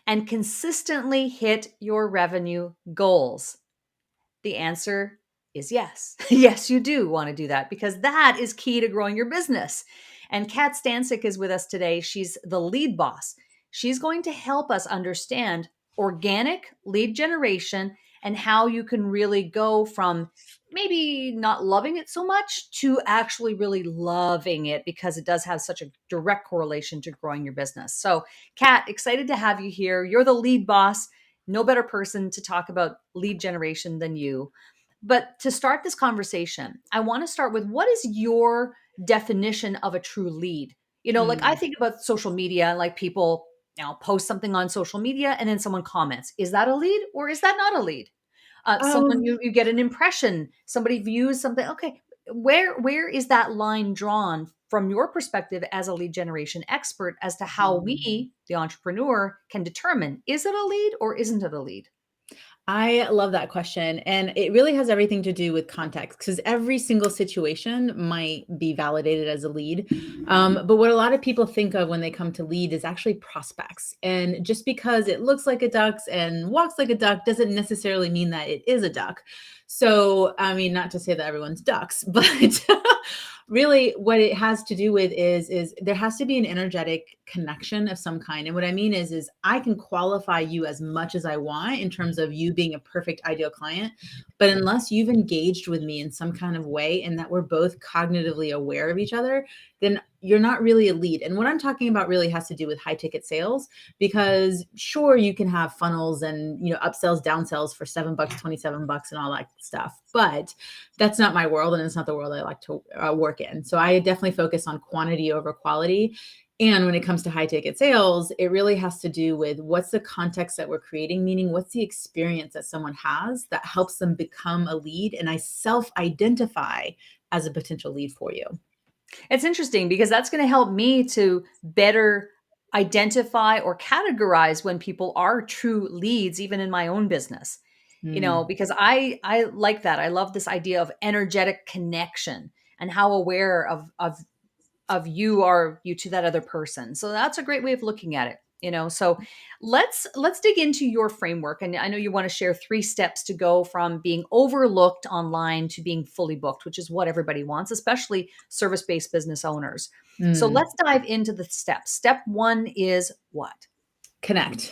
and consistently hit your revenue goals? The answer is yes. Yes, you do want to do that because that is key to growing your business. And Kat Stancik is with us today. She's the lead boss. She's going to help us understand organic lead generation and how you can really go from maybe not loving it so much to actually really loving it because it does have such a direct correlation to growing your business. So, Kat, excited to have you here. You're the lead boss. No better person to talk about lead generation than you. But to start this conversation, I want to start with what is your definition of a true lead? Like I Mm. think about social media, like people, post something on social media and then someone comments. Is that a lead or is that not a lead? Someone Um, you get an impression, somebody views something. Okay, where is that line drawn from your perspective as a lead generation expert as to how mm. we, the entrepreneur, can determine is it a lead or isn't it a lead? I love that question. And it really has everything to do with context because every single situation might be validated as a lead. But what a lot of people think of when they come to lead is actually prospects. And just because it looks like a duck and walks like a duck doesn't necessarily mean that it is a duck. So, I mean, not to say that everyone's ducks, but really what it has to do with is there has to be an energetic connection of some kind. And what I mean is I can qualify you as much as I want in terms of you being a perfect ideal client, but unless you've engaged with me in some kind of way and that we're both cognitively aware of each other, then you're not really a lead. And what I'm talking about really has to do with high ticket sales, because sure, you can have funnels and, upsells, downsells for $7, $27 and all that stuff, but that's not my world. And it's not the world I like to work in. So I definitely focus on quantity over quality. And when it comes to high ticket sales, it really has to do with what's the context that we're creating, meaning what's the experience that someone has that helps them become a lead. And I self-identify as a potential lead for you. It's interesting because that's going to help me to better identify or categorize when people are true leads, even in my own business. Mm. Because I like that. I love this idea of energetic connection and how aware of you to that other person. So that's a great way of looking at it. So let's dig into your framework. And I know you want to share 3 steps to go from being overlooked online to being fully booked, which is what everybody wants, especially service-based business owners. So Mm. let's dive into the steps. Step 1 is what? Connect.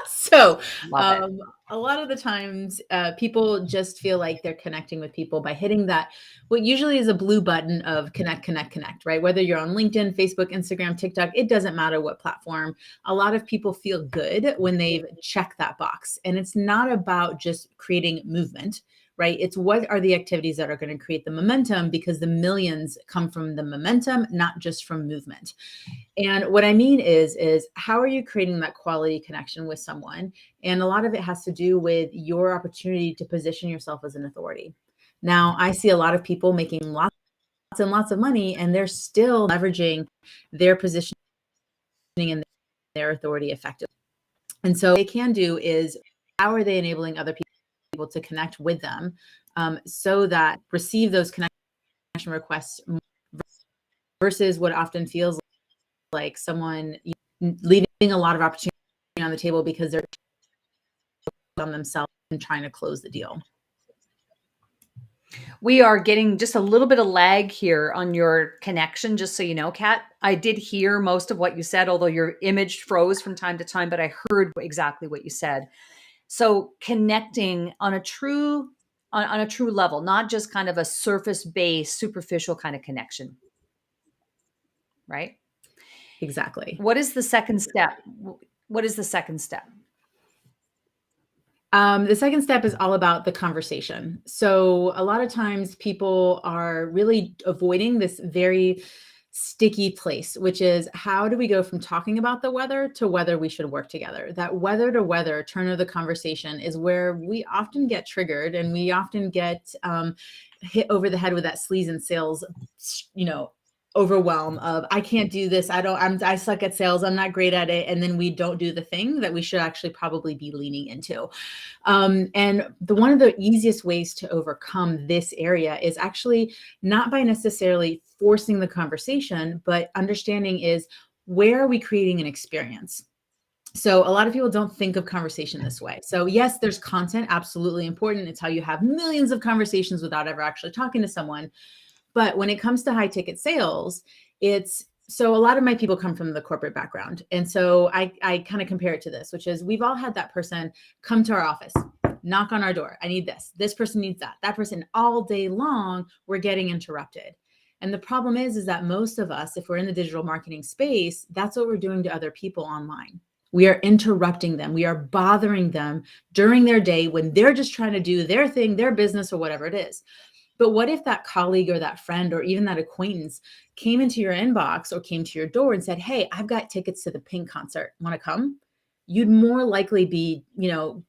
So, Love it. a lot of the times, people just feel like they're connecting with people by hitting that, what usually is a blue button of connect, connect, connect, right? Whether you're on LinkedIn, Facebook, Instagram, TikTok, it doesn't matter what platform. A lot of people feel good when they've checked that box. And it's not about just creating movement, right? It's what are the activities that are going to create the momentum, because the millions come from the momentum, not just from movement. And what I mean is how are you creating that quality connection with someone? And a lot of it has to do with your opportunity to position yourself as an authority. Now, I see a lot of people making lots and lots of money, and they're still leveraging their positioning and their authority effectively. And so what they can do is, how are they enabling other people to connect with them, so that receive those connection requests, versus what often feels like someone leaving a lot of opportunity on the table because they're on themselves and trying to close the deal. We are getting just a little bit of lag here on your connection, just so you know, Kat. I did hear most of what you said, although your image froze from time to time, but I heard exactly what you said. So connecting on a true on a true level, not just kind of a surface-based, superficial kind of connection, right? Exactly. What is the second step? What is the second step? The second step is all about the conversation. So a lot of times people are really avoiding this very sticky place, which is, how do we go from talking about the weather to whether we should work together? That weather to weather turn of the conversation is where we often get triggered, and we often get hit over the head with that sleaze and sales, overwhelm of, I can't do this. I suck at sales. I'm not great at it. And then we don't do the thing that we should actually probably be leaning into. And one of the easiest ways to overcome this area is actually not by necessarily forcing the conversation, but understanding is, where are we creating an experience? So a lot of people don't think of conversation this way. So yes, there's content, absolutely important. It's how you have millions of conversations without ever actually talking to someone. But when it comes to high ticket sales, it's so a lot of my people come from the corporate background. And so I kind of compare it to this, which is we've all had that person come to our office, knock on our door. I need this. This person needs that. That person all day long, we're getting interrupted. And the problem is that most of us, if we're in the digital marketing space, that's what we're doing to other people online. We are interrupting them. We are bothering them during their day when they're just trying to do their thing, their business, or whatever it is. But what if that colleague or that friend or even that acquaintance came into your inbox or came to your door and said, "Hey, I've got tickets to the Pink concert. Want to come?" You'd more likely be,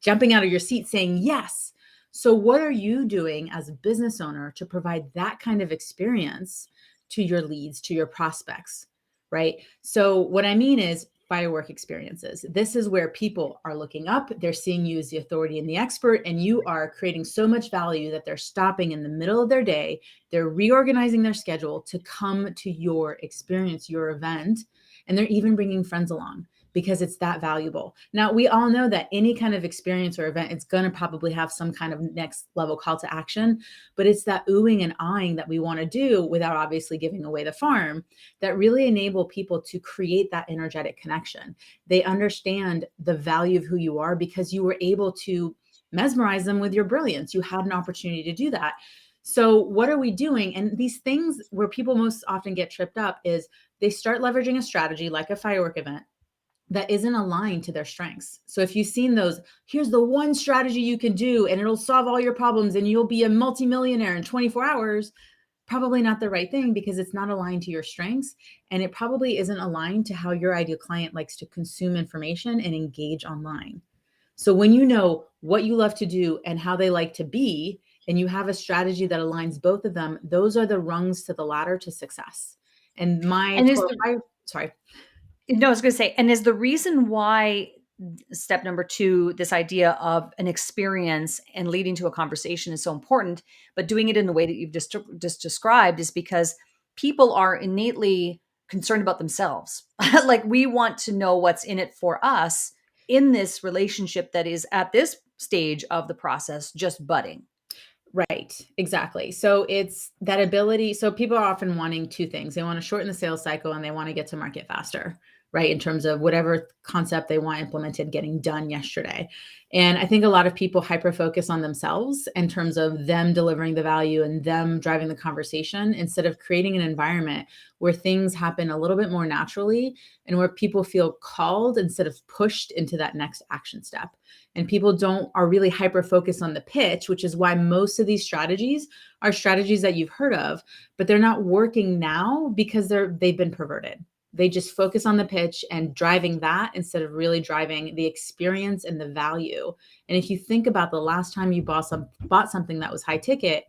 jumping out of your seat saying yes. So what are you doing as a business owner to provide that kind of experience to your leads, to your prospects, right? So what I mean is firework experiences. This is where people are looking up, they're seeing you as the authority and the expert, and you are creating so much value that they're stopping in the middle of their day, they're reorganizing their schedule to come to your experience, your event, and they're even bringing friends along because it's that valuable. Now, we all know that any kind of experience or event, it's going to probably have some kind of next level call to action, but it's that oohing and ahhing that we want to do without obviously giving away the farm that really enable people to create that energetic connection. They understand the value of who you are because you were able to mesmerize them with your brilliance. You had an opportunity to do that. So what are we doing? And these things where people most often get tripped up is they start leveraging a strategy like a firework event that isn't aligned to their strengths. So if you've seen those, here's the one strategy you can do and it'll solve all your problems and you'll be a multimillionaire in 24 hours, probably not the right thing because it's not aligned to your strengths. And it probably isn't aligned to how your ideal client likes to consume information and engage online. So when you know what you love to do and how they like to be, and you have a strategy that aligns both of them, those are the rungs to the ladder to success. And my And core, sorry. no, I was going to say, and is the reason why step number 2, this idea of an experience and leading to a conversation is so important, but doing it in the way that you've just described is because people are innately concerned about themselves. Like we want to know what's in it for us in this relationship that is at this stage of the process just budding. Right, exactly. So it's that ability. So people are often wanting two things. They want to shorten the sales cycle and they want to get to market faster, right? In terms of whatever concept they want implemented, getting done yesterday. And I think a lot of people hyper focus on themselves in terms of them delivering the value and them driving the conversation instead of creating an environment where things happen a little bit more naturally and where people feel called instead of pushed into that next action step. And people are really hyper focused on the pitch, which is why most of these strategies are strategies that you've heard of, but they're not working now because they've been perverted. They just focus on the pitch and driving that instead of really driving the experience and the value. And if you think about the last time you bought something that was high ticket,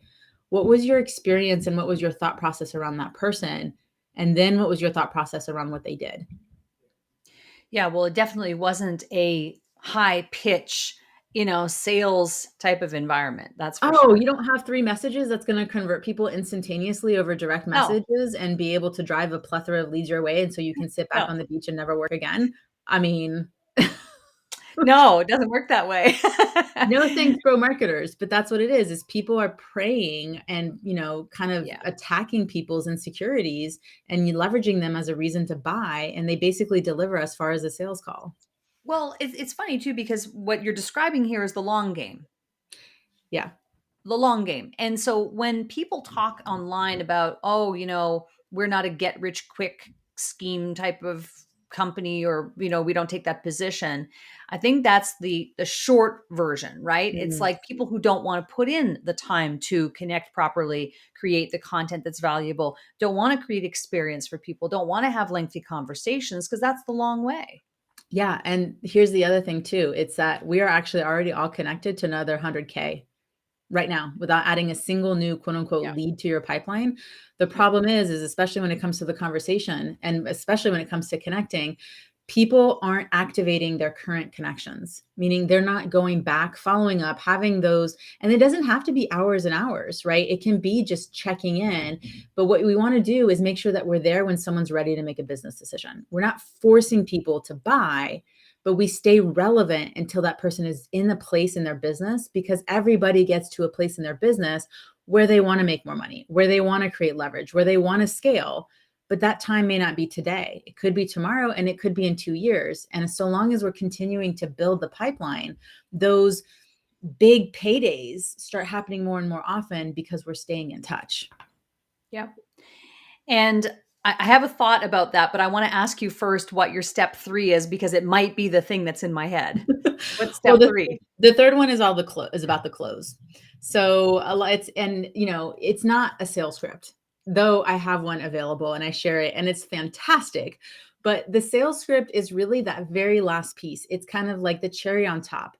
what was your experience and what was your thought process around that person? And then what was your thought process around what they did? Yeah, well, it definitely wasn't a high pitch, sales type of environment. That's for Oh, sure. you don't have 3 messages that's gonna convert people instantaneously over direct No, messages and be able to drive a plethora of leads your way, and so you can sit back no, on the beach and never work again? I mean, no, it doesn't work that way. no thanks, bro marketers, but that's what it is people are preying and, kind of Yeah. attacking people's insecurities and you leveraging them as a reason to buy, and they basically deliver as far as a sales call. Well, it's funny too because what you're describing here is the long game. Yeah. The long game. And so when people talk online about, oh, we're not a get rich quick scheme type of company or, we don't take that position. I think that's the short version, right? It's Mhm. like people who don't want to put in the time to connect properly, create the content that's valuable, don't want to create experience for people, don't want to have lengthy conversations because that's the long way. Yeah, and here's the other thing too, it's that we are actually already all connected to another 100K right now without adding a single new quote unquote Yeah. lead to your pipeline. The Yeah. problem is especially when it comes to the conversation and especially when it comes to connecting, people aren't activating their current connections, meaning they're not going back, following up, having those. And it doesn't have to be hours and hours, right? It can be just checking in. But what we want to do is make sure that we're there when someone's ready to make a business decision. We're not forcing people to buy, but we stay relevant until that person is in a place in their business, because everybody gets to a place in their business where they want to make more money, where they want to create leverage, where they want to scale. But that time may not be today. It could be tomorrow, and it could be in 2 years. And so long as we're continuing to build the pipeline, those big paydays start happening more and more often because we're staying in touch. Yep. And I have a thought about that, but I want to ask you first what your step 3 is, because it might be the thing that's in my head. What's step Well, 3? the third one is about the close. So it's not a sales script, though I have one available and I share it and it's fantastic. But the sales script is really that very last piece. It's kind of like the cherry on top.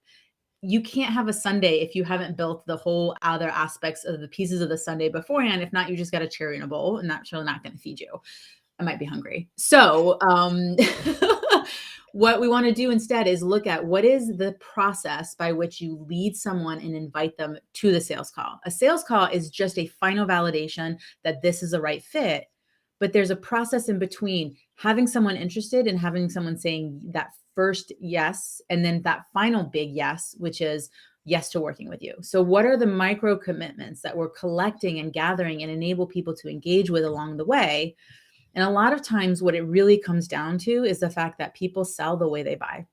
You can't have a sundae if you haven't built the whole other aspects of the pieces of the sundae beforehand. If not, you just got a cherry in a bowl, and that's really not going to feed you. I might be hungry. So what we want to do instead is look at what is the process by which you lead someone and invite them to the sales call. A sales call is just a final validation that this is the right fit, but there's a process in between having someone interested and having someone saying that first yes, and then that final big yes, which is yes to working with you. So what are the micro commitments that we're collecting and gathering and enable people to engage with along the way? And a lot of times what it really comes down to is the fact that people sell the way they buy.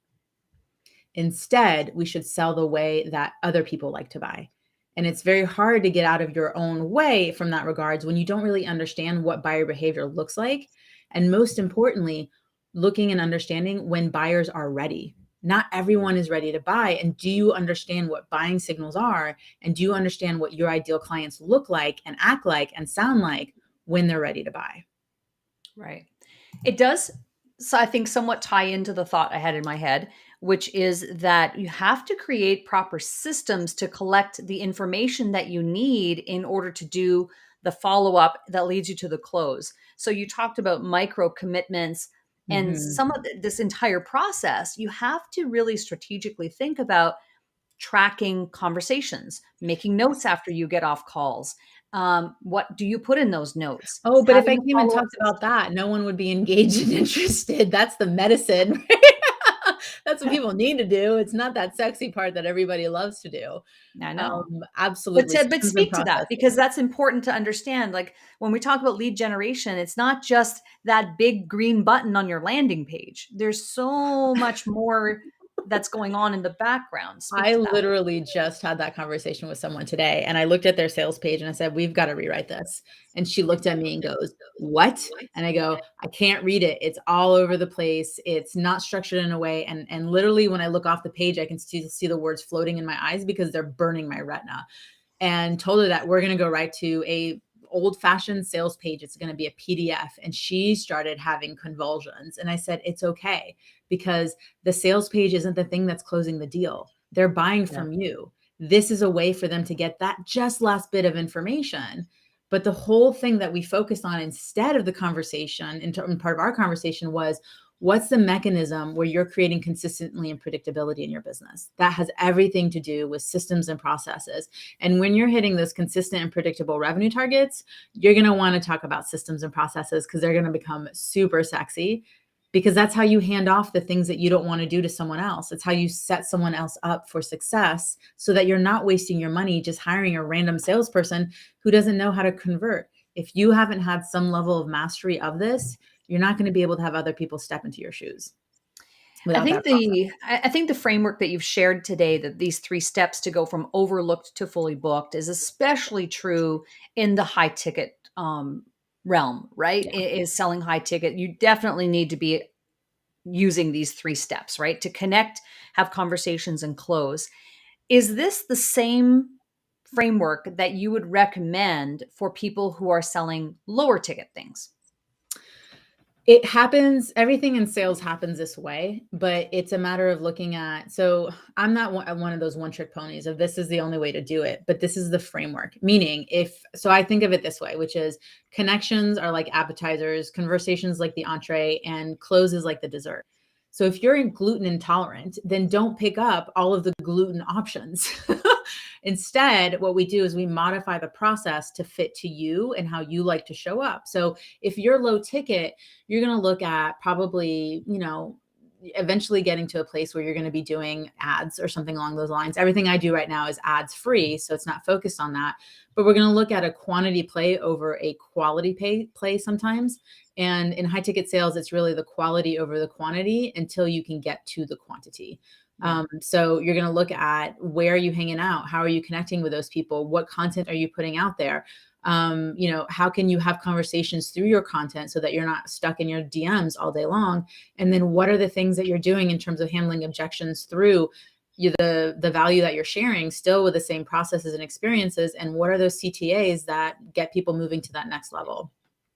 Instead, we should sell the way that other people like to buy. And it's very hard to get out of your own way from that regards when you don't really understand what buyer behavior looks like. And most importantly, looking and understanding when buyers are ready. Not everyone is ready to buy. And do you understand what buying signals are? And do you understand what your ideal clients look like and act like and sound like when they're ready to buy? Right. It does, so I think, somewhat tie into the thought I had in my head, which is that you have to create proper systems to collect the information that you need in order to do the follow-up that leads you to the close. So you talked about micro commitments, and Mm-hmm. some of this entire process, you have to really strategically think about tracking conversations, making notes after you get off calls. What do you put in those notes? Oh, but if Having I a came and follow-up talked about system. that, no one would be engaged and interested. That's the medicine. That's what people need to do. It's not that sexy part that everybody loves to do. I know. But Absolutely. but Systems and speak to that, because processes. that's important to understand. Like, when we talk about lead generation, it's not just that big green button on your landing page. There's so much more that's going on in the background. Speak I to that. literally just had that conversation with someone today, and I looked at their sales page and I said, "We've got to rewrite this." And she looked at me and goes, "What?" And I go, "I can't read it. It's all over the place. It's not structured in a way." And literally, when I look off the page, I can see the words floating in my eyes because they're burning my retina. And told her that we're going to go right to a old fashioned sales page. It's going to be a PDF. And she started having convulsions. And I said, it's okay, because the sales page isn't the thing that's closing the deal. They're buying Yeah. from you. This is a way for them to get that just last bit of information. But the whole thing that we focused on instead of the conversation, in part of our conversation, was what's the mechanism where you're creating consistently and predictability in your business? That has everything to do with systems and processes. And when you're hitting those consistent and predictable revenue targets, you're going to want to talk about systems and processes, because they're going to become super sexy, because that's how you hand off the things that you don't want to do to someone else. It's how you set someone else up for success, so that you're not wasting your money just hiring a random salesperson who doesn't know how to convert. If you haven't had some level of mastery of this, you're not going to be able to have other people step into your shoes I without think that process. I think the framework that you've shared today, that these 3 steps to go from overlooked to fully booked, is especially true in the high ticket realm, right? Yeah. Is selling high ticket. You definitely need to be using these 3 steps, right? To connect, have conversations, and close. Is this the same framework that you would recommend for people who are selling lower ticket things? It happens, everything in sales happens this way, but it's a matter of looking at, so I'm not one of those one trick ponies of this is the only way to do it, but this is the framework. Meaning, so I think of it this way, which is connections are like appetizers, conversations like the entree, and closes like the dessert. So if you're gluten intolerant, then don't pick up all of the gluten options. Instead, what we do is we modify the process to fit to you and how you like to show up. So if you're low ticket, you're going to look at probably, eventually getting to a place where you're going to be doing ads or something along those lines. Everything I do right now is ads free, so it's not focused on that. But we're going to look at a quantity play over a quality play sometimes. And in high ticket sales, it's really the quality over the quantity until you can get to the quantity. Yeah. So you're going to look at where are you hanging out? How are you connecting with those people? What content are you putting out there? How can you have conversations through your content so that you're not stuck in your DMs all day long? And then what are the things that you're doing in terms of handling objections through the value that you're sharing still with the same processes and experiences? And what are those CTAs that get people moving to that next level?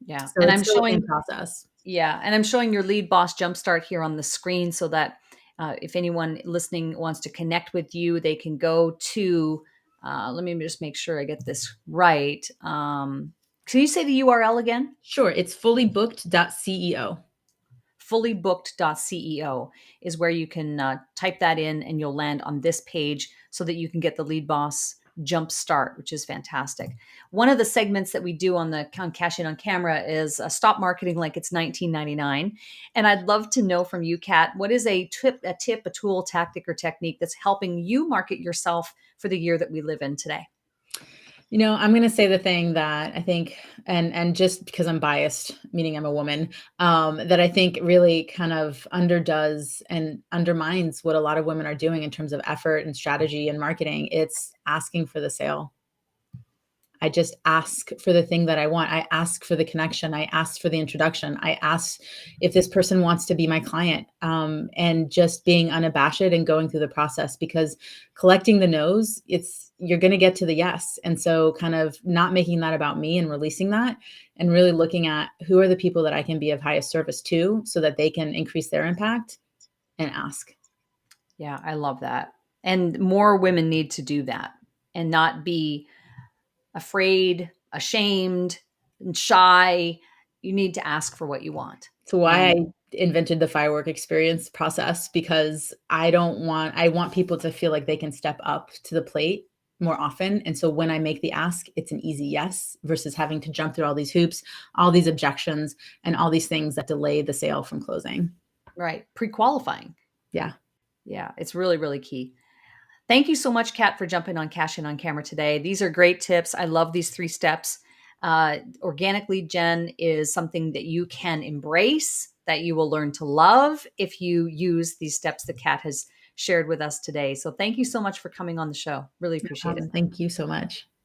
Yeah. So And it's I'm still the same showing, process. yeah. And I'm showing your Lead Boss Jumpstart here on the screen so that if anyone listening wants to connect with you, they can go to, let me just make sure I get this right. Can you say the URL again? Sure. It's fullybooked.ceo. Fullybooked.ceo is where you can type that in and you'll land on this page so that you can get the Lead Boss Jump Start, which is fantastic. One of the segments that we do on Cash In on Camera is stop marketing like it's 1999. And I'd love to know from you, Kat, what is a tip, a tool, tactic, or technique that's helping you market yourself for the year that we live in today? I'm going to say the thing that I think, and just because I'm biased, meaning I'm a woman, that I think really kind of underdoes and undermines what a lot of women are doing in terms of effort and strategy and marketing. It's asking for the sale. I just ask for the thing that I want. I ask for the connection. I ask for the introduction. I ask if this person wants to be my client, and just being unabashed and going through the process, because collecting the no's, you're going to get to the yes. And so kind of not making that about me and releasing that and really looking at who are the people that I can be of highest service to so that they can increase their impact and ask. Yeah, I love that. And more women need to do that and not be afraid, ashamed, and shy. You need to ask for what you want. So why And I invented the firework experience process, because I want people to feel like they can step up to the plate more often. And so when I make the ask, it's an easy yes versus having to jump through all these hoops, all these objections, and all these things that delay the sale from closing. right, pre-qualifying. Yeah. Yeah, it's really, really key. Thank you so much, Kat, for jumping on Cash In on Camera today. These are great tips. I love these 3 steps. Organic lead gen is something that you can embrace, that you will learn to love if you use these steps that Kat has shared with us today. So thank you so much for coming on the show. Really appreciate it. Thank you so much.